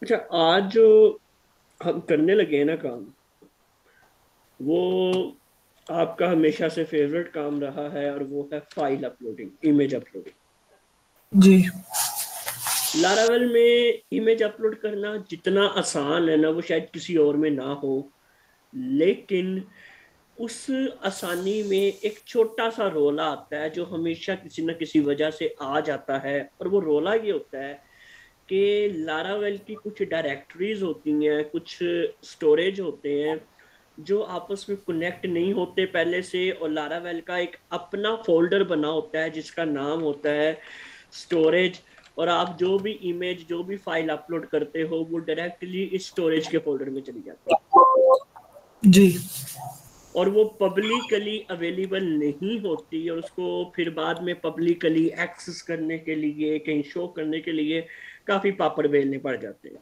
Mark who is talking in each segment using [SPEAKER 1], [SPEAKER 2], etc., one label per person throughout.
[SPEAKER 1] अच्छा, आज जो हम करने लगे हैं ना काम, वो आपका हमेशा से फेवरेट काम रहा है और वो है फाइल अपलोडिंग, इमेज अपलोडिंग।
[SPEAKER 2] जी।
[SPEAKER 1] लारावेल में इमेज अपलोड करना जितना आसान है ना, वो शायद किसी और में ना हो। लेकिन उस आसानी में एक छोटा सा रोला आता है जो हमेशा किसी न किसी वजह से आ जाता है, और वो रोला ये होता है कि लारावेल की कुछ डायरेक्टरीज होती हैं, कुछ स्टोरेज होते हैं जो आपस में कनेक्ट नहीं होते पहले से, और लारावेल का एक अपना फोल्डर बना होता है जिसका नाम होता है स्टोरेज। और आप जो भी इमेज, जो भी फाइल अपलोड करते हो, वो डायरेक्टली इस स्टोरेज के फोल्डर में चली जाती है,
[SPEAKER 2] जी।
[SPEAKER 1] और वो पब्लिकली अवेलेबल नहीं होती, और उसको फिर बाद में पब्लिकली एक्सेस करने के लिए, कहीं शो करने के लिए काफी पापड़ बेलने पड़ जाते हैं।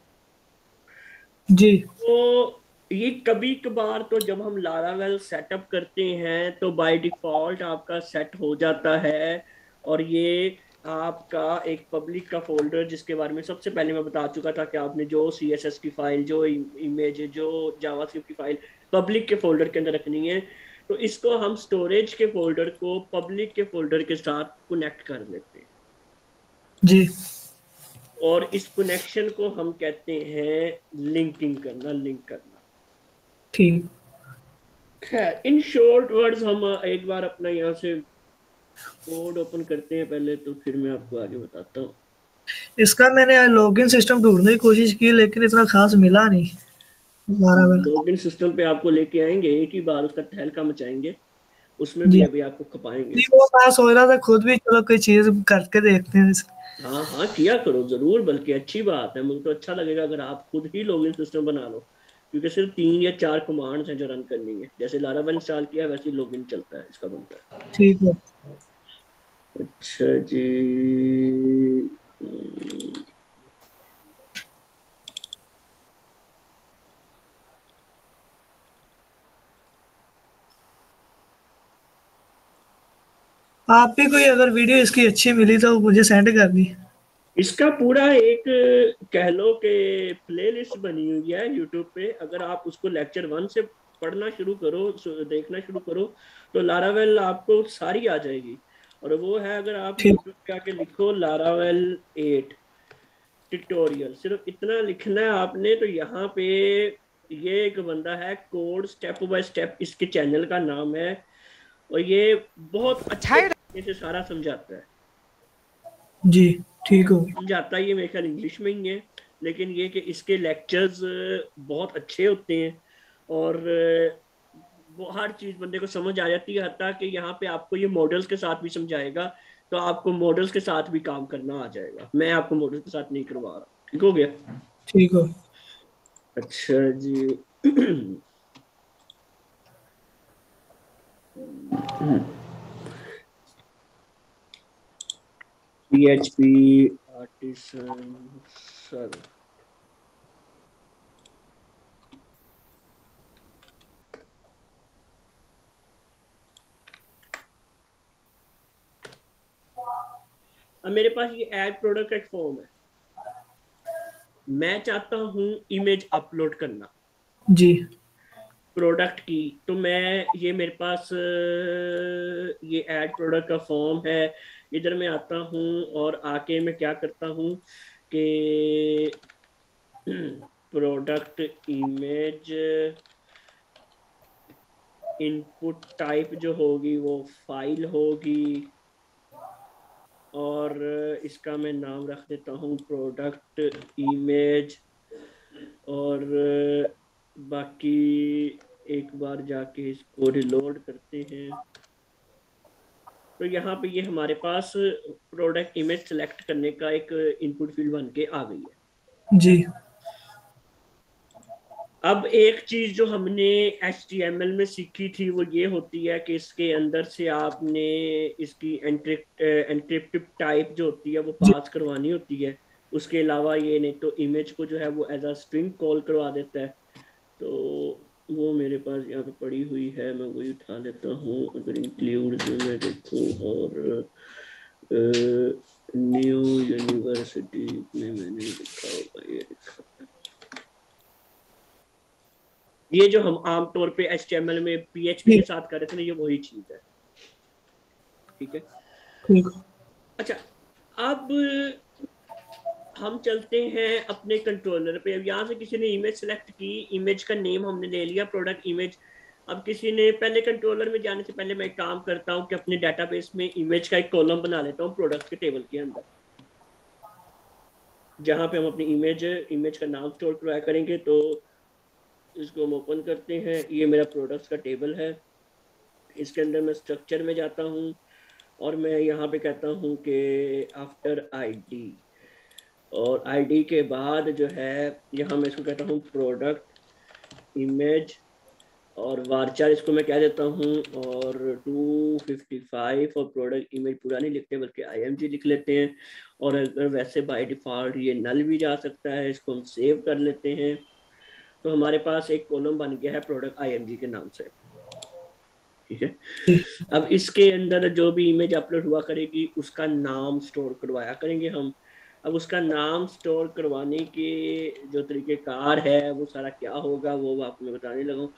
[SPEAKER 2] जी।
[SPEAKER 1] तो ये कभी कभार तो जब हम लारावेल सेटअप करते हैं तो बाय डिफॉल्ट आपका सेट हो जाता है, और ये आपका एक पब्लिक का फोल्डर, जिसके बारे में सबसे पहले मैं बता चुका था कि आपने जो सीएसएस की फाइल, जो इमेज, जो जावास्क्रिप्ट की फाइल पब्लिक के फोल्डर के अंदर रखनी है, तो इसको हम स्टोरेज के फोल्डर को पब्लिक के फोल्डर के साथ कनेक्ट कर लेते हैं,
[SPEAKER 2] जी।
[SPEAKER 1] और इस कनेक्शन को हम कहते हैं लिंकिंग करना, लिंक करना।
[SPEAKER 2] ठीक।
[SPEAKER 1] खैर, इन शॉर्ट वर्ड्स, हम एक बार अपना यहाँ से कोड ओपन करते हैं पहले, तो फिर मैं आपको आगे बताता हूँ।
[SPEAKER 2] इसका मैंने लॉगिन सिस्टम ढूंढने की कोशिश की लेकिन इतना खास मिला नहीं। लारावेल।
[SPEAKER 1] लॉगिन सिस्टम पे आपको लेके आएंगे, एक ही बार उसका तहलका मचाएंगे, उसमें भी
[SPEAKER 2] जी।
[SPEAKER 1] अभी आपको खपाएंगे।
[SPEAKER 2] जी, वो मैं सोच रहा था खुद भी चलो कोई चीज करके देखते हैं
[SPEAKER 1] हाँ हाँ, किया करो जरूर, बल्कि अच्छी बात है, मुझे तो अच्छा लगेगा अगर आप खुद ही लॉगिन सिस्टम बना लो, क्योंकि सिर्फ 3 या 4 कमांड्स हैं जो रन करनी है। जैसे लारावेल इंस्टॉल किया वैसे ही लॉगिन चलता है, इसका बनता है।
[SPEAKER 2] ठीक है।
[SPEAKER 1] अच्छा जी।
[SPEAKER 2] आप भी कोई अगर वीडियो इसकी अच्छी मिली तो मुझे सेंड कर दी।
[SPEAKER 1] इसका पूरा एक, कह लो कि प्लेलिस्ट बनी हुई है यूट्यूब पे। अगर आप उसको लेक्चर 1 से पढ़ना शुरू करो, देखना शुरू करो, तो लारावेल आपको सारी आ जाएगी। और वो है, अगर आप
[SPEAKER 2] ठीक।
[SPEAKER 1] यूट्यूब पे आके लिखो लारावेल 8 ट्यूटोरियल, सिर्फ इतना लिखना है आपने, तो यहाँ पे ये एक बंदा है, कोड स्टेप बाय स्टेप इसके चैनल का नाम है, और ये बहुत अच्छे तरीके से सारा समझाता है।
[SPEAKER 2] जी। ठीक हो।
[SPEAKER 1] समझाता है, ये मेरे ख्याल इंग्लिश में ही है, लेकिन ये कि इसके लेक्चर्स बहुत अच्छे होते हैं, और वो हर चीज बंदे को समझ आ जाती है। हत्ता कि यहाँ पे आपको ये मॉडल्स के साथ भी समझाएगा, तो आपको मॉडल्स के साथ भी काम करना आ जाएगा। मैं आपको मॉडल्स के साथ नहीं करवा रहा, ठीक हो गया।
[SPEAKER 2] ठीक हो।
[SPEAKER 1] अच्छा जी। PHP artisan sir. अब मेरे पास ये ऐड प्रोडक्ट का एक फॉर्म है, मैं चाहता हूँ इमेज अपलोड करना
[SPEAKER 2] जी।
[SPEAKER 1] प्रोडक्ट की। तो मैं, ये मेरे पास ये ऐड प्रोडक्ट का फॉर्म है। इधर मैं आता हूँ, और आके मैं क्या करता हूँ कि प्रोडक्ट इमेज इनपुट टाइप जो होगी वो फाइल होगी, और इसका मैं नाम रख देता हूँ प्रोडक्ट इमेज। और बाकी एक बार जाके इसको रिलोड करते हैं, तो यहाँ पे ये हमारे पास प्रोडक्ट इमेज सेलेक्ट करने का एक इनपुट फील्ड बन के आ गई है।
[SPEAKER 2] जी।
[SPEAKER 1] अब एक चीज जो हमने HTML में सीखी थी वो ये होती है कि इसके अंदर से आपने इसकी एनक्रिप्टिव टाइप जो होती है वो
[SPEAKER 2] जी।
[SPEAKER 1] पास करवानी होती है। उसके अलावा ये नहीं तो इमेज को जो है वो एज अ स्ट्रिंग कॉल करवा देता है। तो वो मेरे पास यहाँ पे पड़ी हुई है, मैं वही उठा लेता हूँ। अगर इंक्लूड में देखूँ, और न्यू यूनिवर्सिटी में मैंने लिखा होगा, ये लिखा, ये जो हम आमतौर पे HTML में PHP के साथ कर रहे थे ना, ये वही चीज है। ठीक है,
[SPEAKER 2] ठीक।
[SPEAKER 1] अच्छा, अब हम चलते हैं अपने कंट्रोलर पे। अब यहाँ से किसी ने इमेज सेलेक्ट की, इमेज का नेम हमने ले लिया प्रोडक्ट इमेज। अब किसी ने पहले कंट्रोलर में जाने से पहले मैं एक काम करता हूँ कि अपने डेटाबेस में इमेज का एक कॉलम बना लेता हूँ प्रोडक्ट के टेबल के अंदर, जहां पे हम अपनी इमेज का नाम स्टोर करवाया करेंगे। तो इसको हम ओपन करते हैं, ये मेरा प्रोडक्ट्स का टेबल है। इसके अंदर मैं स्ट्रक्चर में जाता हूँ और मैं यहाँ पे कहता हूँ कि आफ्टर आईडी, और आईडी के बाद जो है यहाँ मैं इसको कहता हूँ प्रोडक्ट इमेज, और वारचार इसको मैं कह देता हूँ, और 255, और प्रोडक्ट इमेज पूरा नहीं लिखते बल्कि IMG लिख लेते हैं। और अगर वैसे बाय डिफॉल्ट ये नल भी जा सकता है, इसको हम सेव कर लेते हैं। तो हमारे पास एक कॉलम बन गया है प्रोडक्ट IMG के नाम से। ठीक है, अब इसके अंदर जो भी इमेज अपलोड हुआ करेगी उसका नाम स्टोर करवाया करेंगे हम। अब उसका नाम स्टोर करवाने के जो तरीकेकार है वो सारा क्या होगा वो आपको मैं बताने लगा।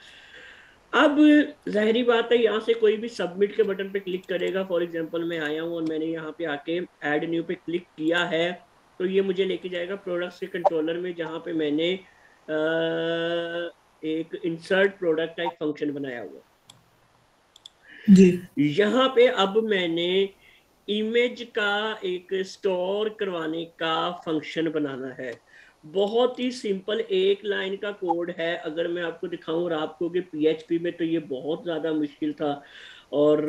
[SPEAKER 1] अब जाहिर बात है, यहाँ से कोई भी सबमिट के बटन पे क्लिक करेगा। फॉर एग्जांपल मैं आया हूँ और मैंने यहाँ पे आके ऐड न्यू पे क्लिक किया है, तो ये मुझे लेके जाएगा प्रोडक्ट्स के कंट्रोलर में, जहाँ पे मैंने एक इंसर्ट प्रोडक्ट का एक फंक्शन बनाया हुआ।
[SPEAKER 2] जी
[SPEAKER 1] यहाँ पे अब मैंने इमेज का एक स्टोर करवाने का फंक्शन बनाना है। बहुत ही सिंपल एक लाइन का कोड है। अगर मैं आपको दिखाऊं और आपको कि PHP में तो ये बहुत ज्यादा मुश्किल था, और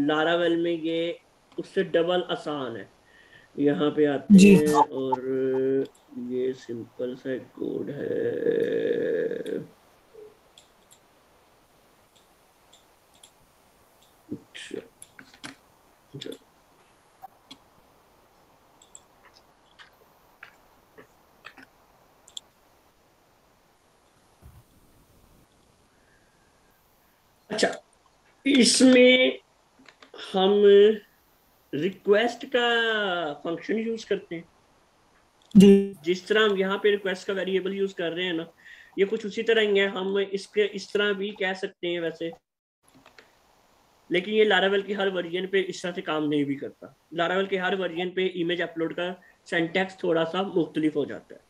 [SPEAKER 1] लारावेल में ये उससे डबल आसान है। यहाँ पे आते
[SPEAKER 2] जी
[SPEAKER 1] हैं और ये सिंपल सा कोड है। अच्छा, अच्छा, इसमें हम रिक्वेस्ट का फंक्शन यूज करते हैं।
[SPEAKER 2] जी
[SPEAKER 1] जिस तरह हम यहाँ पे रिक्वेस्ट का वेरिएबल यूज कर रहे हैं ना, ये कुछ उसी तरह ही है। हम इसके इस तरह भी कह सकते हैं वैसे, लेकिन ये लारावेल की हर वर्जन पे इस तरह से काम नहीं भी करता। लारावेल के हर वर्जन पे इमेज अपलोड का सिंटैक्स थोड़ा सा मुख्तलिफ हो जाता है।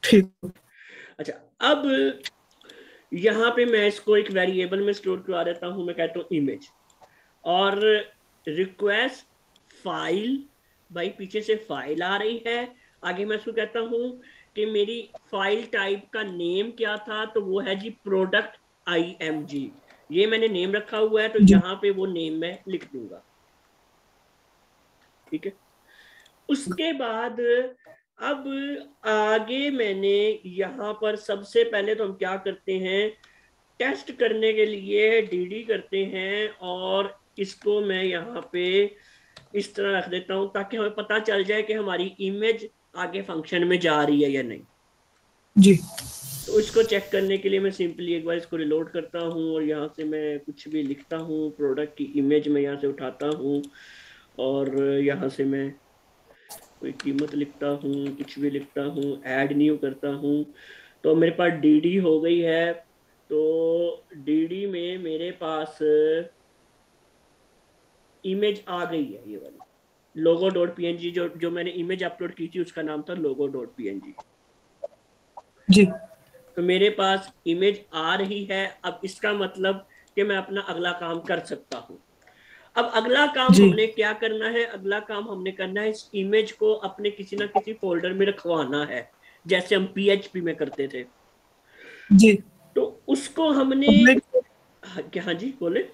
[SPEAKER 2] ठीक।
[SPEAKER 1] अच्छा, अब यहाँ पे मैं इसको एक वेरिएबल में स्टोर करवा देता हूँ। मैं कहता हूँ इमेज, और रिक्वेस्ट फाइल, भाई पीछे से फाइल आ रही है। आगे मैं इसको कहता हूँ कि मेरी फाइल टाइप का नेम क्या था, तो वो है जी प्रोडक्ट IMG। ये मैंने नेम रखा हुआ है, तो
[SPEAKER 2] जी
[SPEAKER 1] यहाँ पे वो नेम मैं लिख दूंगा। ठीक है, उसके बाद अब आगे मैंने यहाँ पर सबसे पहले तो हम क्या करते हैं, टेस्ट करने के लिए DD करते हैं, और इसको मैं यहाँ पे इस तरह रख देता हूं ताकि हमें पता चल जाए कि हमारी इमेज आगे फंक्शन में जा रही है या नहीं।
[SPEAKER 2] जी
[SPEAKER 1] तो इसको चेक करने के लिए मैं सिंपली एक बार इसको रिलोड करता हूँ और यहाँ से मैं कुछ भी लिखता हूँ, प्रोडक्ट की इमेज में यहाँ से उठाता हूँ, और यहाँ से मैं कोई कीमत लिखता हूँ, कुछ भी लिखता हूँ, ऐड न्यू करता हूँ। तो मेरे पास DD हो गई है। तो DD में मेरे पास इमेज आ गई है, ये वाली logo.png। जो जो मैंने इमेज अपलोड की थी उसका नाम था logo.png।
[SPEAKER 2] जी
[SPEAKER 1] तो मेरे पास इमेज आ रही है। अब इसका मतलब कि मैं अपना अगला काम कर सकता हूँ। अब अगला काम
[SPEAKER 2] जी
[SPEAKER 1] हमने क्या करना है, अगला काम हमने करना है इस इमेज को अपने किसी ना किसी फोल्डर में रखवाना है, जैसे हम PHP में करते थे।
[SPEAKER 2] जी
[SPEAKER 1] तो उसको हमने,
[SPEAKER 2] पब्लिक
[SPEAKER 1] हाँ जी बोले।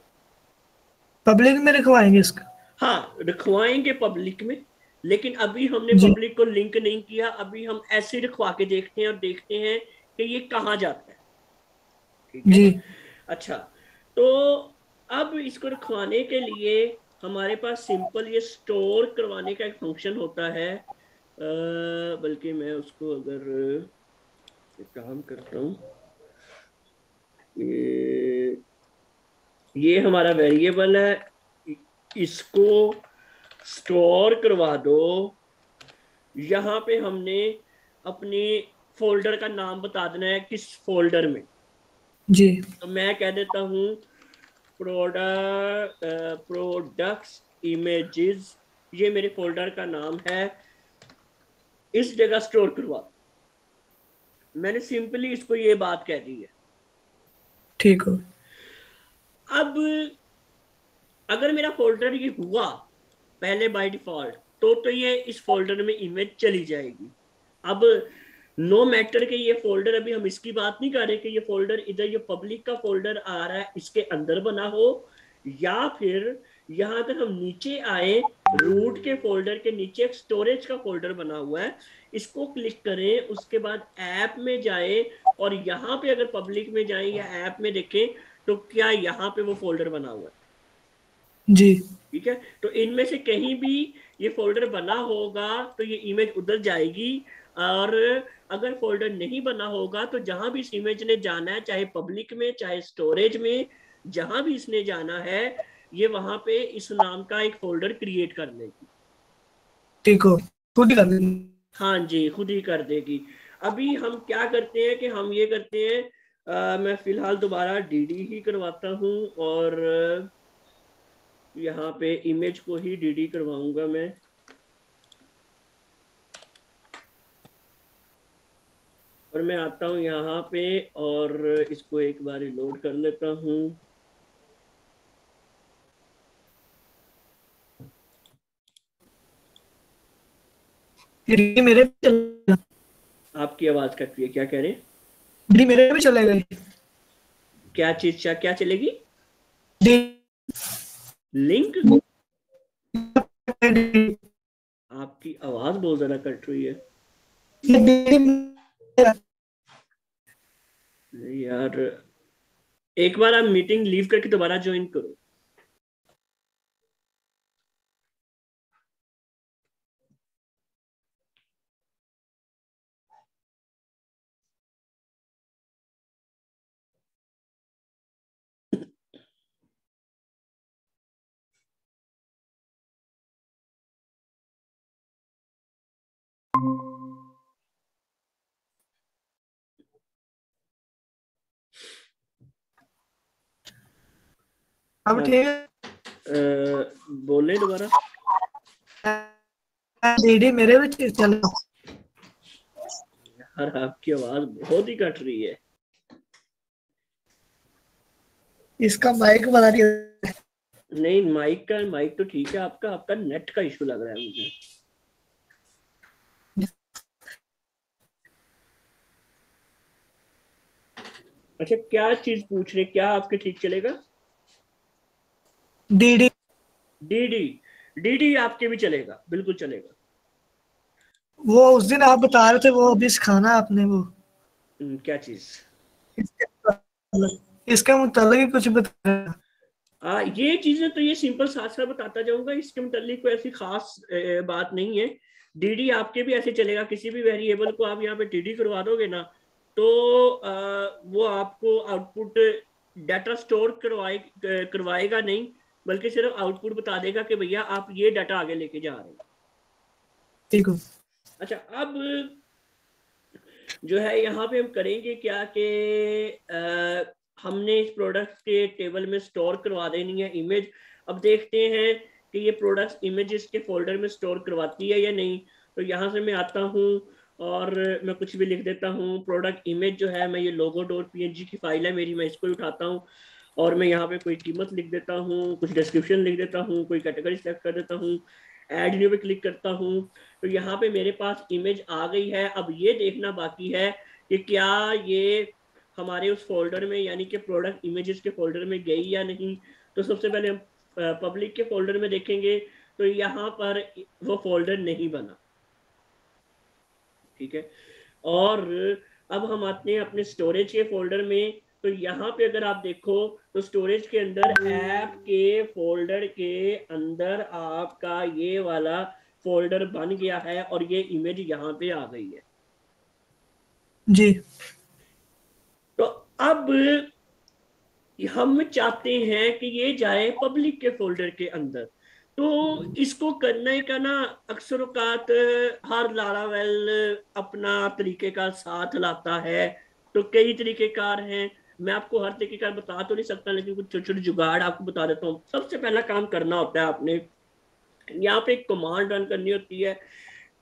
[SPEAKER 2] पब्लिक में लिखवाएंगे इसका।
[SPEAKER 1] हाँ, रखवाएंगे पब्लिक में, लेकिन अभी हमने
[SPEAKER 2] जी
[SPEAKER 1] पब्लिक को लिंक नहीं किया। अभी हम ऐसे रखवा के देखते हैं और देखते हैं कि ये कहाँ जाता है। ठीक है,
[SPEAKER 2] जी
[SPEAKER 1] अच्छा, तो अब इसको रखवाने के लिए हमारे पास सिंपल ये स्टोर करवाने का एक फंक्शन होता है। बल्कि मैं उसको अगर एक काम करता हूँ, ये हमारा वेरिएबल है, इसको स्टोर करवा दो। यहाँ पे हमने अपने फोल्डर का नाम बता देना है किस फोल्डर में।
[SPEAKER 2] जी।
[SPEAKER 1] तो मैं कह देता हूँ प्रोडक्ट्स इमेजेस, ये मेरे फोल्डर का नाम है, इस जगह स्टोर करवा। मैंने सिंपली इसको ये बात कह दी है।
[SPEAKER 2] ठीक हो।
[SPEAKER 1] अब अगर मेरा फोल्डर ये हुआ पहले बाय डिफॉल्ट, तो ये इस फोल्डर में इमेज चली जाएगी। अब नो मैटर के ये फोल्डर, अभी हम इसकी बात नहीं कर रहे कि ये फोल्डर इधर ये पब्लिक का फोल्डर आ रहा है इसके अंदर बना हो, या फिर यहाँ अगर हम नीचे आए रूट के फोल्डर के नीचे एक स्टोरेज का फोल्डर बना हुआ है, इसको क्लिक करें, उसके बाद ऐप में जाए और यहाँ पे अगर पब्लिक में जाए या ऐप में देखें तो क्या यहाँ पे वो फोल्डर बना हुआ है।
[SPEAKER 2] जी।
[SPEAKER 1] ठीक है, तो इनमें से कहीं भी ये फोल्डर बना होगा तो ये इमेज उधर जाएगी, और अगर फोल्डर नहीं बना होगा तो जहां भी इस इमेज ने जाना है, चाहे पब्लिक में चाहे स्टोरेज में, जहां भी इसने जाना है, ये वहां पे इस नाम का एक फोल्डर क्रिएट कर लेगी।
[SPEAKER 2] ठीक हो, खुद ही कर लेंगे।
[SPEAKER 1] हाँ जी, खुद ही कर देगी। अभी हम क्या करते हैं कि हम ये करते हैं, मैं फिलहाल दोबारा डीडी ही करवाता हूँ, और यहाँ पे इमेज को ही डीडी करवाऊंगा मैं। और मैं आता हूँ यहाँ पे और इसको एक बार लोड कर लेता हूँ।
[SPEAKER 2] ये मेरे भी चलेगा।
[SPEAKER 1] आपकी आवाज कट रही है, क्या कह रहे हैं?
[SPEAKER 2] डी मेरे भी चलेगा ये।
[SPEAKER 1] क्या चीज क्या चलेगी?
[SPEAKER 2] डी।
[SPEAKER 1] लिंक?
[SPEAKER 2] ये
[SPEAKER 1] आपकी आवाज बहुत ज्यादा कट रही है
[SPEAKER 2] डी।
[SPEAKER 1] यार। एक बार आप मीटिंग लीव करके दोबारा ज्वाइन करो।
[SPEAKER 2] अब
[SPEAKER 1] हाँ,
[SPEAKER 2] ठीक है।
[SPEAKER 1] बोले दोबारा।
[SPEAKER 2] डीडी मेरे भी चलेगा।
[SPEAKER 1] यार आपकी आवाज बहुत ही कट रही है।
[SPEAKER 2] इसका माइक बना दिया।
[SPEAKER 1] नहीं, माइक तो ठीक है, आपका आपका नेट का इशू लग रहा है मुझे। अच्छा, क्या चीज पूछ रहे, क्या आपके ठीक चलेगा?
[SPEAKER 2] डीडी।
[SPEAKER 1] डीडी? डीडी आपके भी चलेगा, बिल्कुल चलेगा।
[SPEAKER 2] वो उस दिन आप बता रहे थे वो अभी सिखाना आपने वो।
[SPEAKER 1] क्या चीज?
[SPEAKER 2] इसके मुताबिक ही कुछ बताया।
[SPEAKER 1] ये चीजें तो ये सिंपल साथ साथ बताता जाऊंगा, इसके मुतालिक कोई ऐसी खास बात नहीं है। डीडी आपके भी ऐसे चलेगा, किसी भी वेरिएबल को आप यहाँ पे डीडी करवा दोगे ना, तो वो आपको आउटपुट डाटा स्टोर करवाएगा नहीं, बल्कि सिर्फ आउटपुट बता देगा कि भैया आप ये डाटा आगे लेके जा रहे हैं।
[SPEAKER 2] ठीक हो।
[SPEAKER 1] अच्छा, अब जो है यहाँ पे हम करेंगे क्या कि हमने इस प्रोडक्ट के टेबल में स्टोर करवा देनी है इमेज। अब देखते हैं कि ये प्रोडक्ट्स इमेजेस के फोल्डर में स्टोर करवाती है या नहीं। तो यहाँ से मैं आता हूँ और मैं कुछ भी लिख देता हूँ। प्रोडक्ट इमेज जो है, मैं ये logo.png की फाइल है मेरी, मैं इसको उठाता हूँ और मैं यहाँ पे कोई कीमत लिख देता हूँ, कुछ डिस्क्रिप्शन लिख देता हूँ, कोई कैटेगरी सेलेक्ट कर देता हूँ, ऐड न्यू पे क्लिक करता हूँ। तो यहाँ पे मेरे पास इमेज आ गई है। अब ये देखना बाकी है कि क्या ये हमारे उस फोल्डर में, यानी कि प्रोडक्ट इमेजेस के फोल्डर में गई या नहीं। तो सबसे पहले हम पब्लिक के फोल्डर में देखेंगे, तो यहाँ पर वो फोल्डर नहीं बना। ठीक है, और अब हम आते हैं अपने स्टोरेज के फोल्डर में। तो यहाँ पे अगर आप देखो तो स्टोरेज के अंदर ऐप के फोल्डर के अंदर आपका ये वाला फोल्डर बन गया है और ये इमेज यहाँ पे आ गई है।
[SPEAKER 2] जी।
[SPEAKER 1] तो अब हम चाहते हैं कि ये जाए पब्लिक के फोल्डर के अंदर। तो इसको करने का ना अक्सर औकात हर लारावेल अपना तरीके का साथ लाता है। तो कई तरीकेकार हैं, मैं आपको हर तरीकेकार बता तो नहीं सकता, लेकिन कुछ छोटे छोटे जुगाड़ आपको बता देता हूँ। सबसे पहला काम करना होता है आपने, यहाँ पे एक कमांड रन करनी होती है,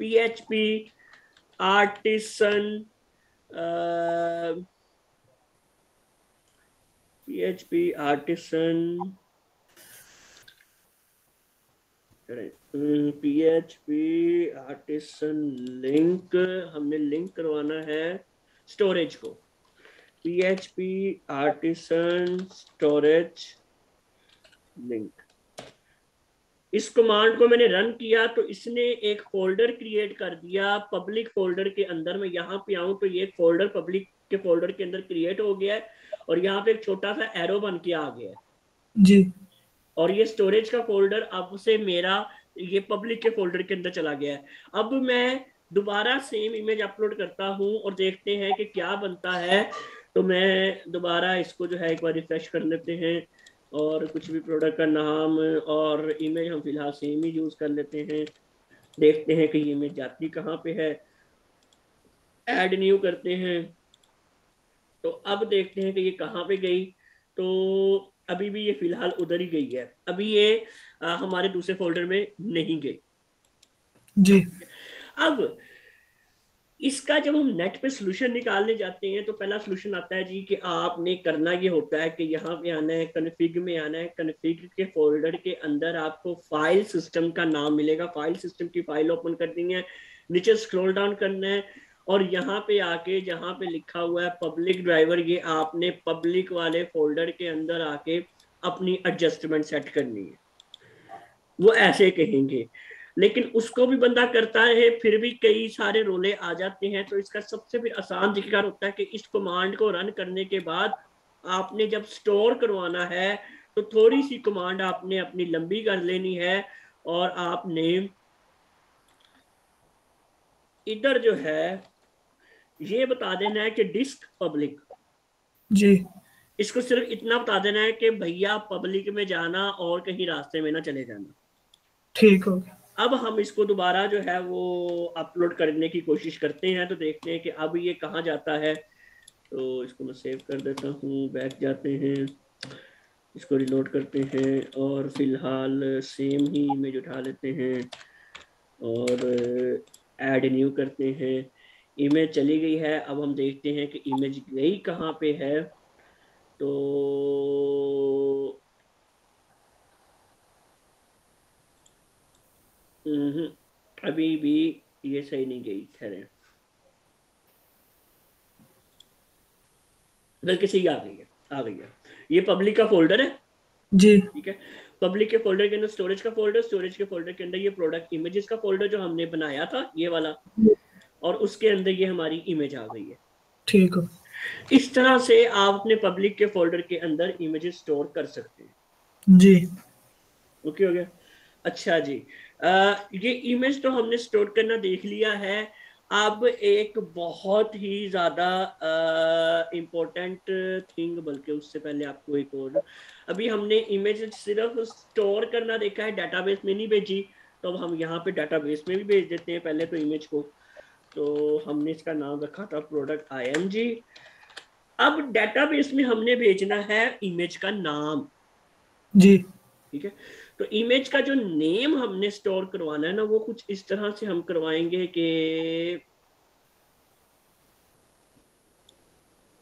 [SPEAKER 1] PHP artisan, PHP artisan, PHP artisan link, हमने लिंक करवाना है स्टोरेज को। PHP आर्टिसन स्टोरेज लिंक, इस कमांड को मैंने रन किया तो इसने एक फोल्डर क्रिएट कर दिया पब्लिक फोल्डर के अंदर। मैं यहाँ पे आऊं तो ये फोल्डर पब्लिक के फोल्डर के अंदर क्रिएट हो गया है, और यहाँ पे एक छोटा सा एरो बन के आ गया है
[SPEAKER 2] जी।
[SPEAKER 1] और ये स्टोरेज का फोल्डर अब से मेरा ये पब्लिक के फोल्डर के अंदर चला गया है। अब मैं दोबारा सेम इमेज अपलोड करता हूँ और देखते हैं कि क्या बनता है। तो मैं दोबारा इसको जो है एक बार रिफ्रेश कर लेते हैं, और कुछ भी प्रोडक्ट का नाम और इमेज हम फिलहाल सेम ही यूज कर लेते हैं। देखते हैं कि ये इमेज जाती कहाँ पे है, ऐड न्यू करते हैं। तो अब देखते हैं कि ये कहाँ पे गई। तो अभी भी ये फिलहाल उधर ही गई है, अभी ये हमारे दूसरे फोल्डर में नहीं गई
[SPEAKER 2] जी।
[SPEAKER 1] अब इसका जब हम नेट पे सोल्यूशन निकालने जाते हैं तो पहला सोल्यूशन आता है जी कि आपने करना ये होता है कि यहाँ पे आना है, कन्फिग में आना है। कन्फिग के फोल्डर के अंदर आपको फाइल सिस्टम का नाम मिलेगा, फाइल सिस्टम की फाइल ओपन करनी है, नीचे स्क्रॉल डाउन करना है, और यहाँ पे आके जहाँ पे लिखा हुआ है पब्लिक ड्राइवर, ये आपने पब्लिक वाले फोल्डर के अंदर आके अपनी एडजस्टमेंट सेट करनी है। वो ऐसे कहेंगे, लेकिन उसको भी बंदा करता है, फिर भी कई सारे रोले आ जाते हैं। तो इसका सबसे भी आसान तरीका होता है कि इस कमांड को रन करने के बाद आपने जब स्टोर करवाना है तो थोड़ी सी कमांड आपने अपनी लंबी कर लेनी है, और आपने इधर जो है ये बता देना है कि डिस्क पब्लिक,
[SPEAKER 2] जी।
[SPEAKER 1] इसको सिर्फ इतना बता देना है कि भैया पब्लिक में जाना और कहीं रास्ते में ना चले जाना।
[SPEAKER 2] ठीक हो गया।
[SPEAKER 1] अब हम इसको दोबारा जो है वो अपलोड करने की कोशिश करते हैं, तो देखते हैं कि अब ये कहाँ जाता है। तो इसको मैं सेव कर देता हूँ, बैक जाते हैं, इसको रिलोड करते हैं, और फिलहाल सेम ही इमेज उठा लेते हैं और ऐड न्यू करते हैं। इमेज चली गई है, अब हम देखते हैं कि इमेज गई कहाँ पे है। तो अभी भी ये सही नहीं गई, खैर बल्कि सही आ गई है, आ गई है। ये पब्लिक का फोल्डर है,
[SPEAKER 2] जी।
[SPEAKER 1] ठीक है। पब्लिक के फोल्डर के अंदर स्टोरेज का फोल्डर, स्टोरेज के फोल्डर के अंदर ये प्रोडक्ट इमेजेस का फोल्डर जो हमने बनाया था ये वाला, और उसके अंदर ये हमारी इमेज आ गई है।
[SPEAKER 2] ठीक हो।
[SPEAKER 1] इस तरह से आप अपने पब्लिक के फोल्डर के अंदर इमेजेस स्टोर कर सकते हैं।
[SPEAKER 2] जी।
[SPEAKER 1] ओके हो गया। अच्छा जी, ये इमेज तो हमने स्टोर करना देख लिया है। अब एक बहुत ही ज्यादा इम्पोर्टेंट थिंग, बल्कि उससे पहले आपको एक और, अभी हमने इमेज सिर्फ स्टोर करना देखा है, डाटाबेस में नहीं भेजी। तो अब हम यहाँ पे डाटाबेस में भी भेज देते हैं पहले तो इमेज को। तो हमने इसका नाम रखा था प्रोडक्ट IMG। अब डाटाबेस में हमने भेजना है इमेज का नाम,
[SPEAKER 2] जी।
[SPEAKER 1] ठीक है। तो इमेज का जो नेम हमने स्टोर करवाना है ना, वो कुछ इस तरह से हम करवाएंगे कि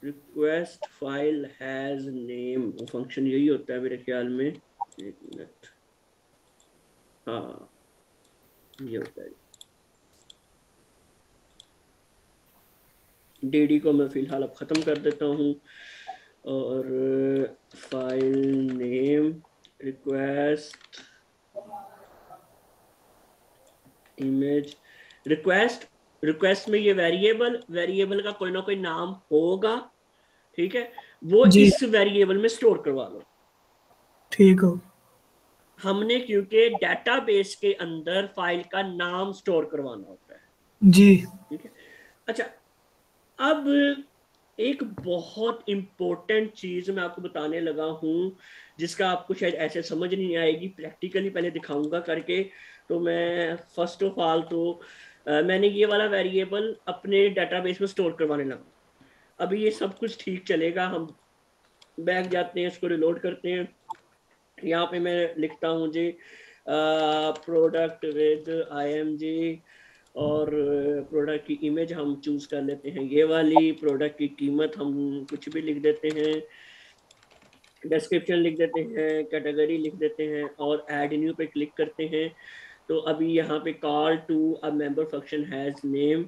[SPEAKER 1] रिक्वेस्ट फाइल हैज नेम, वो फंक्शन यही होता है मेरे ख्याल में। एक मिनट, हाँ ये होता है। DD को मैं फिलहाल अब खत्म कर देता हूँ, और file name request image request, request में ये वेरिएबल का कोई ना कोई नाम होगा, ठीक है। वो
[SPEAKER 2] जी।
[SPEAKER 1] इस वेरिएबल में स्टोर करवा लो।
[SPEAKER 2] ठीक हो।
[SPEAKER 1] हमने क्योंकि डेटाबेस के अंदर फाइल का नाम स्टोर करवाना होता है,
[SPEAKER 2] जी।
[SPEAKER 1] ठीक है। अच्छा, अब एक बहुत इम्पोर्टेंट चीज मैं आपको बताने लगा हूँ, जिसका आपको शायद ऐसे समझ नहीं आएगी, प्रैक्टिकली पहले दिखाऊंगा करके। तो मैं फर्स्ट ऑफ ऑल तो मैंने ये वाला वेरिएबल अपने डेटाबेस में स्टोर करवाने लगा। अभी ये सब कुछ ठीक चलेगा, हम बैक जाते हैं, इसको रिलोड करते हैं। यहाँ पे मैं लिखता हूँ जी प्रोडक्ट विद IMG, और प्रोडक्ट की इमेज हम चूज कर लेते हैं ये वाली, प्रोडक्ट की कीमत हम कुछ भी लिख देते हैं, डिस्क्रिप्शन लिख देते हैं, कैटेगरी लिख देते हैं, और ऐड न्यू पे क्लिक करते हैं। तो अभी यहाँ पे call to a member function has name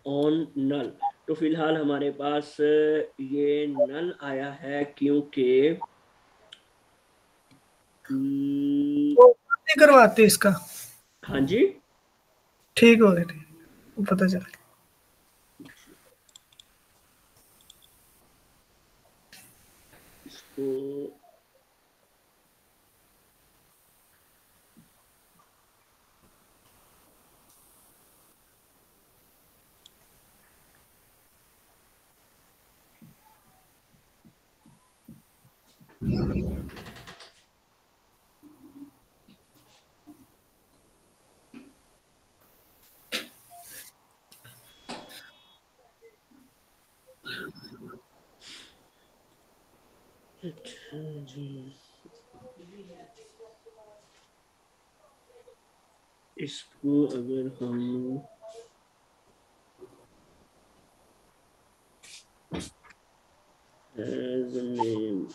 [SPEAKER 1] on null. तो फिलहाल हमारे पास ये नल आया है क्योंकि
[SPEAKER 2] वो नहीं करवाते इसका।
[SPEAKER 1] हाँ जी,
[SPEAKER 2] ठीक हो गया, ठीक, वो पता चला।
[SPEAKER 1] इसको अच्छा जी, इसको अगर हम as a name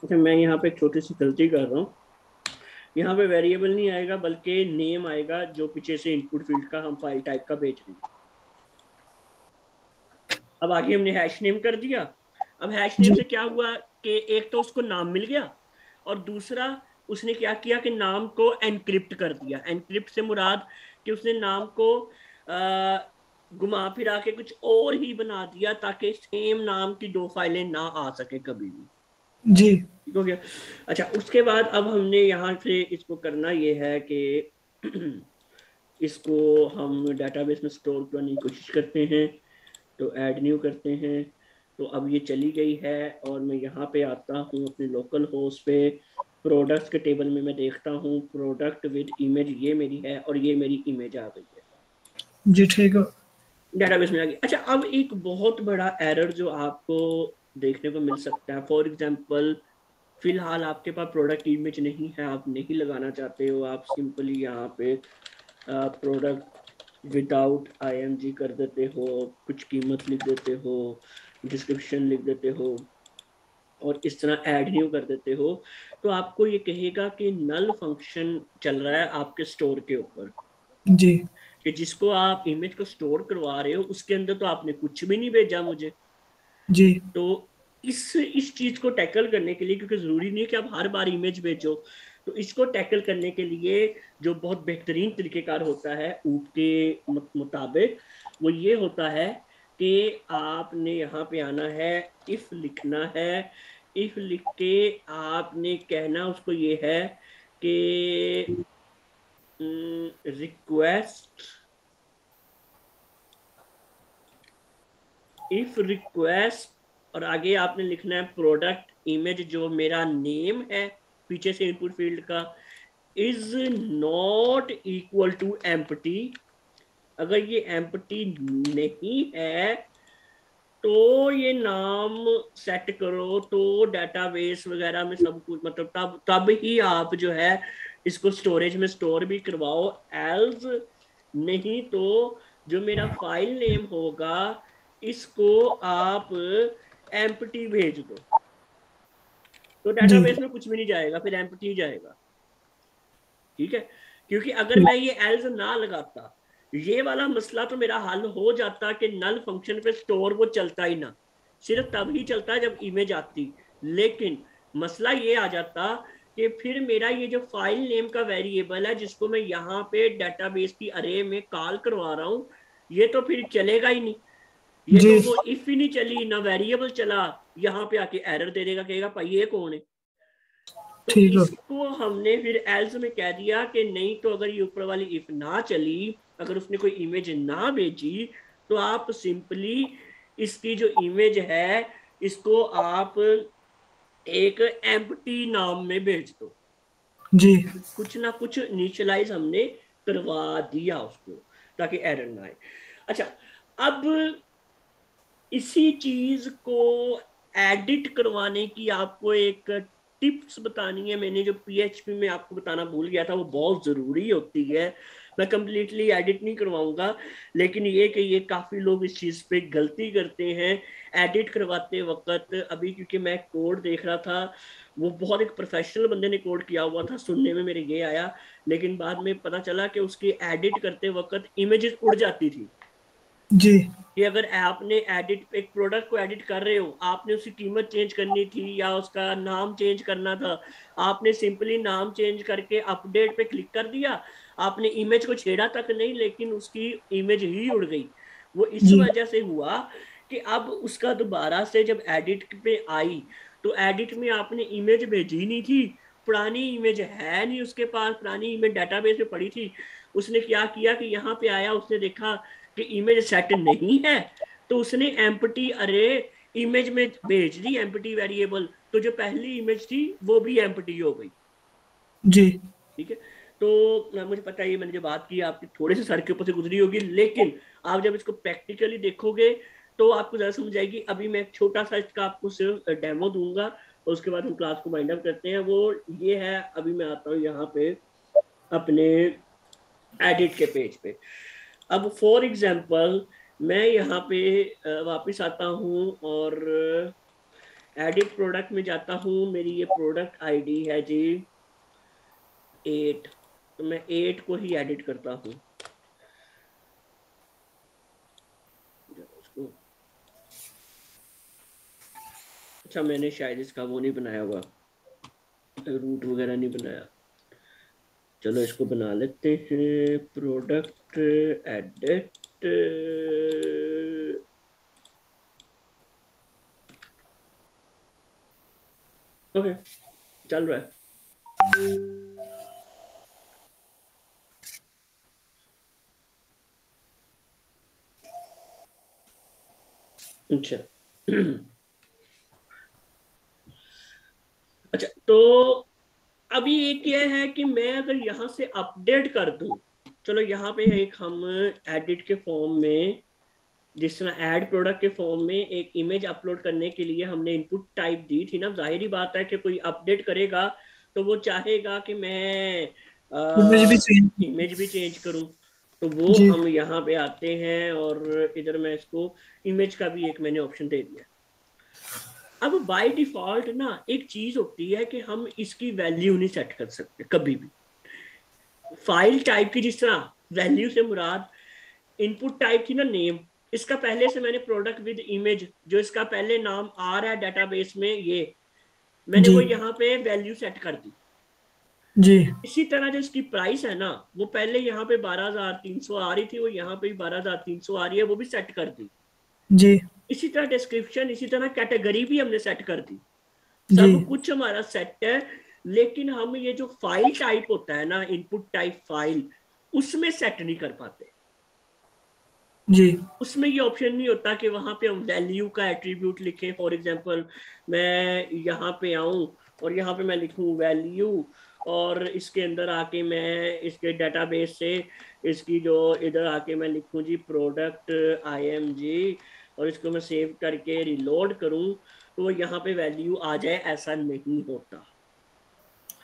[SPEAKER 1] अच्छा, मैं यहाँ पे एक छोटी सी गलती कर रहा हूँ। यहाँ पे वेरिएबल नहीं आएगा बल्कि नेम आएगा, जो पीछे से इनपुट फील्ड का हम फाइल टाइप का भेज रहे हैं। अब आगे हमने हैश नेम कर दिया। अब हैश नेम
[SPEAKER 2] जी
[SPEAKER 1] से क्या हुआ कि एक तो उसको नाम मिल गया, और दूसरा उसने क्या किया कि नाम को एनक्रिप्ट कर दिया। एनक्रिप्ट से मुराद कि उसने नाम को घुमा फिरा के कुछ और ही बना दिया, ताकि सेम नाम की दो फाइलें ना आ सके कभी भी।
[SPEAKER 2] जी
[SPEAKER 1] ठीक हो गया। अच्छा, उसके बाद अब हमने यहाँ से इसको करना ये है कि इसको हम डेटाबेस में स्टोर करने की कोशिश करते हैं। तो ऐड न्यू करते हैं। तो अब ये चली गई है, और मैं यहाँ पे आता हूँ अपने लोकल होस्ट पे। प्रोडक्ट्स के टेबल में मैं देखता हूँ प्रोडक्ट विद इमेज, ये मेरी है और ये मेरी इमेज आ गई है,
[SPEAKER 2] जी ठीक हो।
[SPEAKER 1] डेटाबेस में आ गई। अच्छा, अब एक बहुत बड़ा एरर जो आपको देखने को मिल सकता है, फॉर एग्जांपल फिलहाल आपके पास प्रोडक्ट इमेज नहीं है, आप नहीं लगाना चाहते हो, आप सिंपली यहाँ पे प्रोडक्ट विदाउट IMG कर देते हो, कुछ कीमत लिख देते हो, डिस्क्रिप्शन लिख देते हो, और इस तरह ऐड न्यू कर देते हो। तो आपको ये कहेगा कि नल फंक्शन चल रहा है आपके स्टोर के ऊपर,
[SPEAKER 2] जी
[SPEAKER 1] कि जिसको आप इमेज को स्टोर करवा रहे हो उसके अंदर तो आपने कुछ भी नहीं भेजा मुझे।
[SPEAKER 2] जी
[SPEAKER 1] तो इस चीज को टैकल करने के लिए, क्योंकि जरूरी नहीं है कि आप हर बार इमेज भेजो, तो इसको टैकल करने के लिए जो बहुत बेहतरीन तरीकेकार होता है ऊप के मुताबिक, वो ये होता है कि आपने यहाँ पे आना है, इफ लिखना है। इफ लिख के आपने कहना उसको ये है कि रिक्वेस्ट, इफ रिक्वेस्ट, और आगे आपने लिखना है प्रोडक्ट इमेज जो मेरा नेम है पीछे से इनपुट फील्ड का, is not equal to empty. अगर ये एम्प्टी नहीं है तो ये नाम सेट करो, तो डेटाबेस वगैरह में सब कुछ, मतलब तब ही आप जो है इसको स्टोरेज में स्टोर भी करवाओ। एल्स नहीं तो जो मेरा फाइल नेम होगा इसको आप एम्प्टी भेज दो, तो
[SPEAKER 2] जी
[SPEAKER 1] डेटाबेस में कुछ भी नहीं जाएगा, फिर एम्प्टी जाएगा। ठीक है, क्योंकि अगर मैं ये एल्स ना लगाता, ये वाला मसला तो मेरा हल हो जाता कि नल फंक्शन पे स्टोर वो चलता ही ना, सिर्फ तब ही चलता है जब इमेज आती। लेकिन मसला ये आ जाता कि फिर मेरा ये जो फाइल नेम का वेरिएबल है जिसको मैं यहाँ पे डेटाबेस की अरे में कॉल करवा रहा हूँ, ये तो फिर चलेगा ही नहीं। ये
[SPEAKER 2] जी
[SPEAKER 1] तो वो इफ ही नहीं चली ना वेरिएबल चला, यहाँ पे आके एरर दे देगा, कहेगा भाई ये कौन है। तो
[SPEAKER 2] ठीक है।
[SPEAKER 1] इसको हमने फिर एल्स में कह दिया कि नहीं तो अगर ये ऊपर वाली इफ ना चली, अगर उसने कोई इमेज ना भेजी, तो आप सिंपली इसकी जो इमेज है इसको आप एक एम्प्टी नाम में भेज दो।
[SPEAKER 2] जी
[SPEAKER 1] कुछ ना कुछ इनिशियलाइज हमने करवा दिया उसको ताकि एरर ना आए। अच्छा, अब इसी चीज को एडिट करवाने की आपको एक टिप्स बतानी है। मैंने जो पीएचपी में आपको बताना भूल गया था, वो बहुत जरूरी होती है। मैं कंप्लीटली एडिट नहीं करवाऊंगा, लेकिन ये कि ये काफी लोग इस चीज पे गलती करते हैं एडिट करवाते वक्त। अभी क्योंकि मैं कोड देख रहा था, वो बहुत एक प्रोफेशनल बंदे ने कोड किया हुआ था, सुनने में मेरे ये आया, लेकिन बाद में पता चला कि उसकी एडिट करते वक्त इमेजेस उड़ जाती थी।
[SPEAKER 2] जी
[SPEAKER 1] कि अगर आपने एडिट एक प्रोडक्ट को एडिट कर रहे हो, आपने उसकी कीमत चेंज करनी थी या उसका नाम चेंज करना था, आपने सिंपली नाम चेंज करके अपडेट पे क्लिक कर दिया, आपने इमेज को छेड़ा तक नहीं, लेकिन उसकी इमेज ही उड़ गई। वो इस
[SPEAKER 2] जी
[SPEAKER 1] वजह से हुआ कि अब उसका दोबारा से जब एडिट पे आई, तो एडिट में आपने इमेज भेजी नहीं थी, पुरानी इमेज है नहीं उसके पास, पुरानी इमेज डेटाबेस में पड़ी थी। उसने क्या किया कि यहाँ पे आया, उसने देखा कि इमेज सेट नहीं है, तो उसने एम्प्टी अरे इमेज में भेज दी, एम्प्टी वेरिएबल, तो जो पहली इमेज थी वो भी एम्प्टी हो गई।
[SPEAKER 2] जी
[SPEAKER 1] ठीक है, तो मुझे पता है ये मैंने जो बात की आपके थोड़े से सर के ऊपर से गुजरी होगी, लेकिन आप जब इसको प्रैक्टिकली देखोगे तो आपको ज्यादा समझ आएगी। अभी मैं एक छोटा सा इसका आपको सिर्फ डेमो दूंगा और उसके बाद हम क्लास को वाइंड अप करते हैं। वो ये है, अभी मैं आता हूँ यहाँ पे अपने एडिट के पेज पे। अब फॉर एग्जांपल मैं यहाँ पे वापस आता हूँ और एडिट प्रोडक्ट में जाता हूँ। मेरी ये प्रोडक्ट आईडी है जी 8, तो मैं 8 को ही एडिट करता हूँ। अच्छा, मैंने शायद इसका वो नहीं बनाया हुआ, रूट वगैरह नहीं बनाया। चलो इसको बना लेते हैं, प्रोडक्ट एडिट। ओके, चल रहा है। अच्छा अच्छा, तो अभी ये क्या है कि मैं अगर यहाँ से अपडेट कर दूं, चलो यहाँ पे एक हम एडिट के फॉर्म में, जिस तरह ऐड प्रोडक्ट के फॉर्म में एक इमेज अपलोड करने के लिए हमने इनपुट टाइप दी थी ना, जाहिर ही बात है कि कोई अपडेट करेगा तो वो चाहेगा कि मैं
[SPEAKER 2] इमेज भी चेंज।
[SPEAKER 1] इमेज भी चेंज करूं। तो वो
[SPEAKER 2] जी
[SPEAKER 1] हम यहाँ पे आते हैं और इधर मैं इसको इमेज का भी एक मैंने ऑप्शन दे दिया। अब बाय डिफॉल्ट ना एक चीज होती है कि हम इसकी वैल्यू नहीं सेट कर सकते कभी भी। फाइल टाइप की जिस तरह वैल्यू से मुराद इनपुट टाइप थी ना नेम, इसका पहले से मैंने प्रोडक्ट विद इमेज, जो इसका पहले नाम आ रहा है डेटाबेस में, ये मैंने
[SPEAKER 2] जी
[SPEAKER 1] वो यहाँ पे वैल्यू सेट कर दी।
[SPEAKER 2] जी
[SPEAKER 1] इसी तरह जो इसकी प्राइस है ना, वो पहले यहाँ पे 12,300 आ रही थी, वो यहाँ पे 12,300 आ रही है, वो भी सेट कर दी।
[SPEAKER 2] जी
[SPEAKER 1] इसी तरह डिस्क्रिप्शन, इसी तरह कैटेगरी भी हमने सेट कर दी।
[SPEAKER 2] जी
[SPEAKER 1] सब कुछ हमारा सेट है, लेकिन हम ये जो फाइल टाइप होता है ना, इनपुट टाइप फाइल, उसमें सेट नहीं कर पाते।
[SPEAKER 2] जी
[SPEAKER 1] उसमें ये ऑप्शन नहीं होता कि वहां पे हम वैल्यू का एट्रीब्यूट लिखें। फॉर एग्जांपल मैं यहाँ पे आऊं और यहाँ पे मैं लिखूं वैल्यू, और इसके अंदर आके मैं इसके डेटाबेस से इसकी जो इधर आके मैं लिखूं जी प्रोडक्ट IMG और इसको मैं सेव करके रिलोड करूं तो यहाँ पे वैल्यू आ जाए, ऐसा नहीं होता।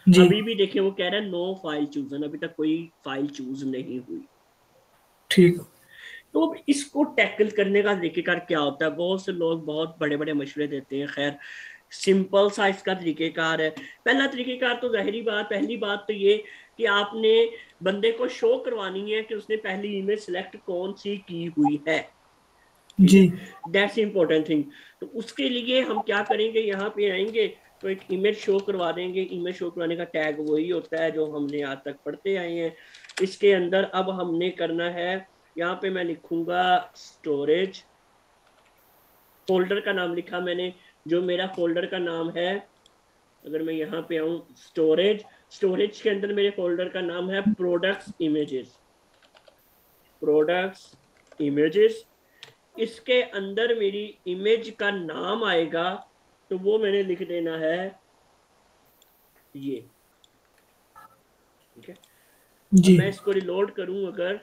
[SPEAKER 2] जी
[SPEAKER 1] अभी भी देखिए वो कह रहा है नो फाइल चूजन, अभी तक कोई फाइल चूज नहीं हुई।
[SPEAKER 2] ठीक।
[SPEAKER 1] तो अब इसको टैकल करने का तरीकेकार क्या होता है? बहुत से लोग बहुत बड़े बड़े मशवरे देते हैं। खैर, सिंपल सा इसका तरीकेकार है। पहला तरीकेकार तो जाहिरी बात, पहली बात तो ये कि आपने बंदे को शो करवानी है कि उसने पहली इमेज सिलेक्ट कौन सी की हुई है। ठीक
[SPEAKER 2] जी
[SPEAKER 1] है, दैट्स इंपॉर्टेंट थिंग। तो उसके लिए हम क्या करेंगे, यहाँ पे आएंगे तो एक इमेज शो करवा देंगे। इमेज शो करवाने का टैग वही होता है जो हमने आज तक पढ़ते आए हैं। इसके अंदर अब हमने करना है, यहाँ पे मैं लिखूंगा स्टोरेज। फोल्डर का नाम लिखा मैंने, जो मेरा फोल्डर का नाम है, अगर मैं यहाँ पे आऊं स्टोरेज, स्टोरेज के अंदर मेरे फोल्डर का नाम है प्रोडक्ट्स इमेजेस। प्रोडक्ट्स इमेजेस, इसके अंदर मेरी इमेज का नाम आएगा, तो वो मैंने लिख देना है ये। ठीक है, अब
[SPEAKER 2] जी
[SPEAKER 1] मैं इसको रिलोड करूं अगर,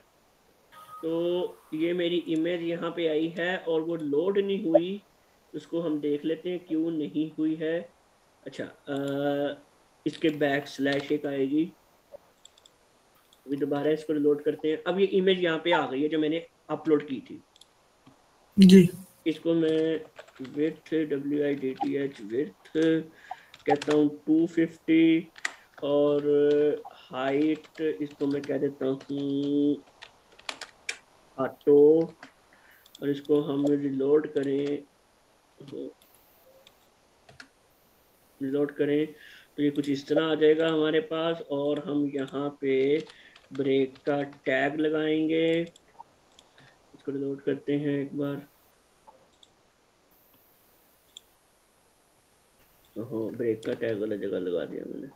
[SPEAKER 1] तो ये मेरी इमेज यहाँ पे आई है और वो लोड नहीं हुई। उसको हम देख लेते हैं क्यों नहीं हुई है। अच्छा, इसके बैक स्लैश एक आएगी। अभी दोबारा इसको रिलोड करते हैं। अब ये इमेज यहाँ पे आ गई है जो मैंने अपलोड की थी।
[SPEAKER 2] जी
[SPEAKER 1] इसको मैं विथ WIDTH विथ कहता हूँ 250, और हाइट इसको मैं कह देता हूँ ऑटो। और इसको हम रिलोड करें, रिलोड करें तो ये कुछ इस तरह आ जाएगा हमारे पास। और हम यहाँ पे ब्रेक का टैग लगाएंगे। इसको रिलोड करते हैं एक बार। हो, ब्रेक का टैग वाला जगह लगा दिया मैंने।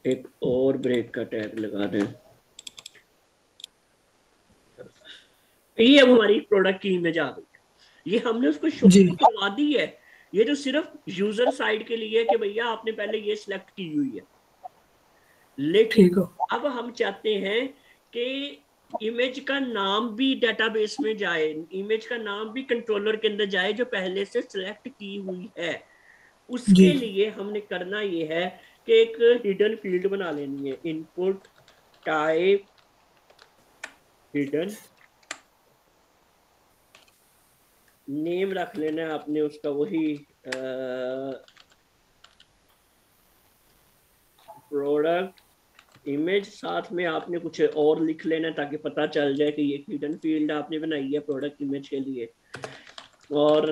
[SPEAKER 1] एक और ब्रेक का टैग लगा दें। ये अब हमारी प्रोडक्ट की इमेज आ गई। ये हमने उसको शो
[SPEAKER 2] जी
[SPEAKER 1] करवा दी है। ये जो सिर्फ यूजर साइड के लिए है कि भैया आपने पहले ये सिलेक्ट की हुई है। लेकिन
[SPEAKER 2] ठीक हो।
[SPEAKER 1] अब हम चाहते हैं कि इमेज का नाम भी डेटाबेस में जाए, इमेज का नाम भी कंट्रोलर के अंदर जाए जो पहले से सिलेक्ट की हुई है।
[SPEAKER 2] जी
[SPEAKER 1] उसके लिए हमने करना ये है कि एक हिडन फील्ड बना लेनी है, इनपुट टाइप हिडन। नेम रख लेना है आपने उसका वही प्रोडक्ट इमेज। साथ में आपने कुछ और लिख लेना ताकि पता चल जाए कि ये हिडन फील्ड आपने बनाई है प्रोडक्ट इमेज के लिए। और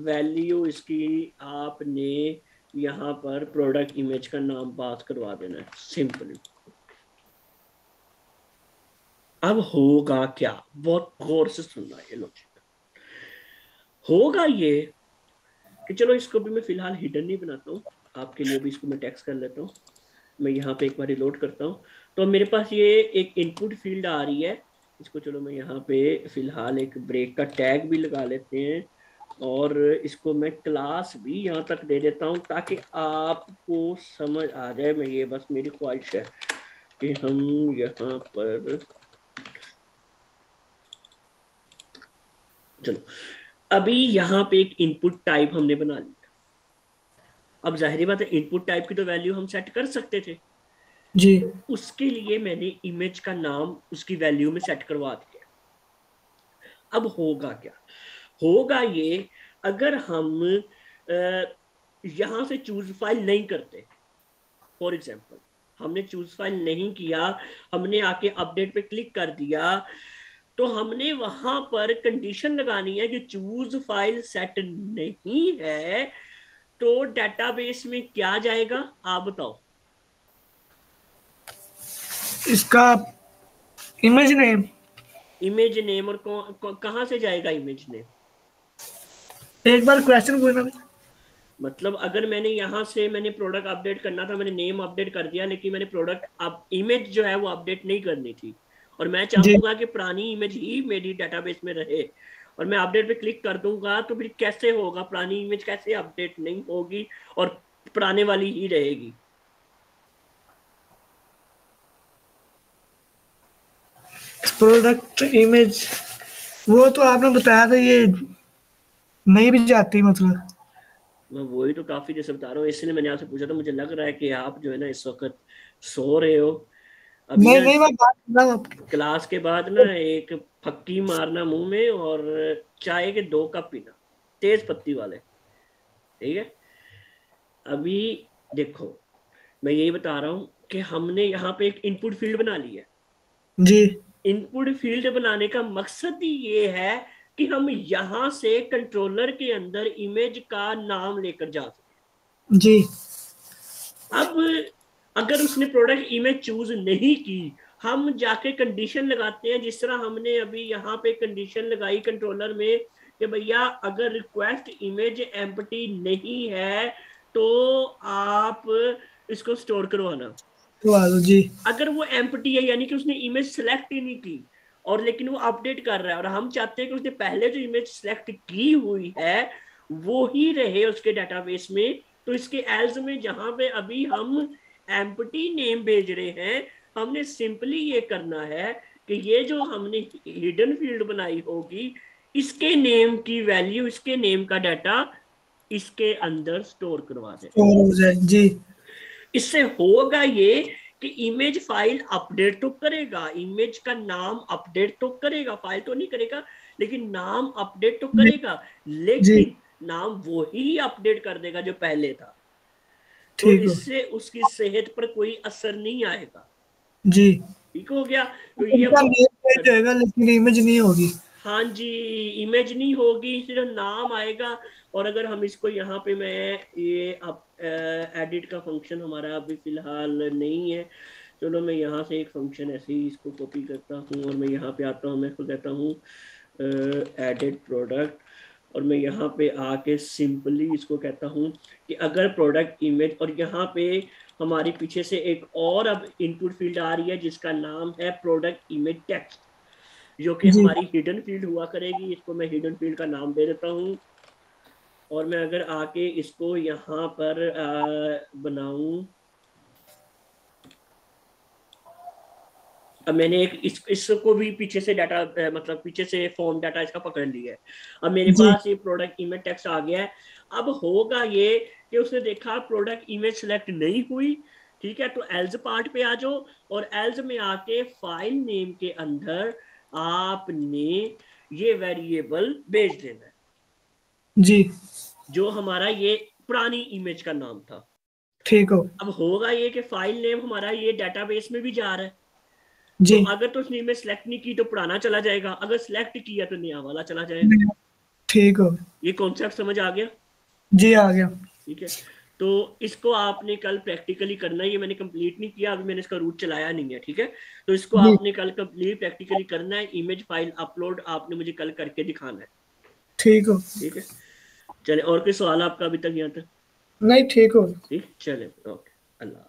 [SPEAKER 1] वैल्यू इसकी आपने यहाँ पर प्रोडक्ट इमेज का नाम पास करवा देना है, सिंपल। अब होगा क्या, बहुत गौर से सुनना ये लॉजिक। होगा ये कि चलो इसको भी मैं फिलहाल हिडन नहीं बनाता हूँ, आपके लिए भी इसको मैं टेक्स्ट कर लेता हूँ। मैं यहाँ पे एक बार रिलोड करता हूँ तो मेरे पास ये एक इनपुट फील्ड आ रही है। इसको चलो मैं यहाँ पे फिलहाल एक ब्रेक का टैग भी लगा लेते हैं, और इसको मैं क्लास भी यहाँ तक दे देता हूँ ताकि आपको समझ आ जाए। मैं ये बस मेरी ख्वाहिश है कि हम यहाँ पर, चलो अभी यहाँ पे एक इनपुट टाइप हमने बना लिया। अब जाहिर बात है इनपुट टाइप की तो वैल्यू हम सेट कर सकते थे।
[SPEAKER 2] जी
[SPEAKER 1] तो उसके लिए मैंने इमेज का नाम उसकी वैल्यू में सेट करवा दिया। अब होगा क्या, होगा ये, अगर हम यहां से चूज फाइल नहीं करते, फॉर एग्जाम्पल हमने चूज फाइल नहीं किया, हमने आके अपडेट पे क्लिक कर दिया, तो हमने वहां पर कंडीशन लगानी है कि चूज फाइल सेट नहीं है, तो डेटाबेस में क्या जाएगा आप बताओ।
[SPEAKER 2] इसका इमेज नेम।
[SPEAKER 1] इमेज नेम, और कहां से जाएगा इमेज नेम?
[SPEAKER 2] एक बार क्वेश्चन पूछना।
[SPEAKER 1] मतलब अगर मैंने यहाँ से मैंने प्रोडक्ट अपडेट करना था, मैंने नेम अपडेट कर दिया, लेकिन मैंने प्रोडक्ट अब इमेज जो है वो अपडेट नहीं करनी थी, और मैं
[SPEAKER 2] जी
[SPEAKER 1] चाहूंगा कि पुरानी इमेज ही मेरी डेटाबेस में रहे, और मैं अपडेट पे क्लिक कर दूंगा, तो फिर कैसे होगा, पुरानी इमेज कैसे अपडेट नहीं होगी और पुराने वाली ही रहेगी।
[SPEAKER 2] प्रोडक्ट इमेज वो तो आपने बताया था, ये नहीं भी जाती मतलब।
[SPEAKER 1] मैं वही तो काफी जैसे बता रहा हूँ, इसलिए मैंने आपसे पूछा था। मुझे लग रहा है कि आप जो है ना इस वक्त सो रहे हो। अभी
[SPEAKER 2] नहीं
[SPEAKER 1] ना
[SPEAKER 2] नहीं, मैं बात कर रहा हूँ आपकी।
[SPEAKER 1] क्लास के बाद ना एक फक्की मारना मुंह में और चाय के 2 कप पीना, तेज पत्ती वाले, ठीक है। अभी देखो, मैं यही बता रहा हूँ कि हमने यहाँ पे एक इनपुट फील्ड बना ली है।
[SPEAKER 2] जी
[SPEAKER 1] इनपुट फील्ड बनाने का मकसद ही ये है कि हम यहां से कंट्रोलर के अंदर इमेज का नाम लेकर जा सके।
[SPEAKER 2] जी
[SPEAKER 1] अब अगर उसने प्रोडक्ट इमेज चूज नहीं की, हम जाके कंडीशन लगाते हैं, जिस तरह हमने अभी यहाँ पे कंडीशन लगाई कंट्रोलर में कि भैया अगर रिक्वेस्ट इमेज एम्प्टी नहीं है तो आप इसको स्टोर करवाना।
[SPEAKER 2] जी
[SPEAKER 1] अगर वो एम्प्टी है यानी कि उसने इमेज सेलेक्ट ही नहीं की, और लेकिन वो अपडेट कर रहा है और हम चाहते हैं कि उसने पहले जो इमेज सेलेक्ट की हुई है वो ही रहे उसके डेटाबेस में, तो इसके एल्स में जहां पे अभी हम एम्प्टी नेम भेज रहे हैं, हमने सिंपली ये करना है कि ये जो हमने हिडन फील्ड बनाई होगी, इसके नेम की वैल्यू, इसके नेम का डाटा इसके अंदर स्टोर करवा दे।
[SPEAKER 2] स्टोर हो जाए। जी
[SPEAKER 1] इससे होगा ये कि इमेज फाइल अपडेट तो करेगा, इमेज का नाम अपडेट तो करेगा, फाइल तो नहीं करेगा लेकिन नाम अपडेट तो करेगा,
[SPEAKER 2] जी
[SPEAKER 1] लेकिन नाम वो ही अपडेट कर देगा जो पहले था। तो
[SPEAKER 2] ठीक हो।
[SPEAKER 1] इससे उसकी सेहत पर कोई असर नहीं आएगा।
[SPEAKER 2] जी
[SPEAKER 1] ठीक हो गया। तो ये
[SPEAKER 2] उनका
[SPEAKER 1] हम
[SPEAKER 2] नेम पेज जाएगा लेकिन इमेज नहीं होगी।
[SPEAKER 1] हाँ जी, इमेज नहीं होगी, सिर्फ नाम आएगा। और अगर हम इसको यहाँ पे, मैं ये अब एडिट का फंक्शन हमारा अभी फिलहाल नहीं है, चलो मैं यहाँ से एक फंक्शन ऐसे ही इसको कॉपी करता हूँ और मैं यहाँ पे आता हूँ, मैं इसको कहता हूँ एडिट प्रोडक्ट, और मैं यहाँ पे आके सिंपली इसको कहता हूँ कि अगर प्रोडक्ट इमेज, और यहाँ पे हमारी पीछे से एक और अब इनपुट फील्ड आ रही है जिसका नाम है प्रोडक्ट इमेज टेक्स्ट, जो कि
[SPEAKER 2] जी
[SPEAKER 1] हमारी हिडन फील्ड हुआ करेगी। इसको मैं हिडन फील्ड का नाम दे देता हूँ। और मैं अगर आके इसको यहाँ पर बनाऊं, अब मैंने एक इसको भी पीछे से डाटा मतलब पीछे से फॉर्म डाटा इसका पकड़ लिया है। अब मेरे
[SPEAKER 2] जी
[SPEAKER 1] पास ये प्रोडक्ट इमेज टेक्स्ट आ गया है। अब होगा ये कि उसने देखा प्रोडक्ट इमेज सेलेक्ट नहीं हुई, ठीक है, तो एल्स पार्ट पे आ जाओ और एल्स में आके फाइल नेम के अंदर आपने ये वेरिएबल भेज देना है
[SPEAKER 2] जी
[SPEAKER 1] जो हमारा ये पुरानी इमेज का नाम था।
[SPEAKER 2] ठीक हो।
[SPEAKER 1] अब होगा ये कि फाइल नेम हमारा ये डेटाबेस में भी जा रहा है, तो
[SPEAKER 2] जी
[SPEAKER 1] अगर तो उसने इमेज सेलेक्ट नहीं की तो पुराना चला जाएगा, अगर सेलेक्ट किया तो नया वाला चला जाएगा।
[SPEAKER 2] ठीक हो।
[SPEAKER 1] ये कॉन्सेप्ट समझ आ गया?
[SPEAKER 2] जी आ गया।
[SPEAKER 1] ठीक है। तो इसको आपने कल प्रैक्टिकली करना है, ये मैंने कंप्लीट नहीं किया, अभी मैंने इसका रूट चलाया नहीं है, ठीक है। तो इसको
[SPEAKER 2] जी
[SPEAKER 1] आपने कल कंप्लीट प्रैक्टिकली करना है, इमेज फाइल अपलोड आपने मुझे कल करके दिखाना है।
[SPEAKER 2] ठीक हो।
[SPEAKER 1] ठीक है, चले। और कोई सवाल आपका अभी तक यहाँ तक?
[SPEAKER 2] नहीं ठीक हो।
[SPEAKER 1] ठीक, चले, ओके, अल्लाह।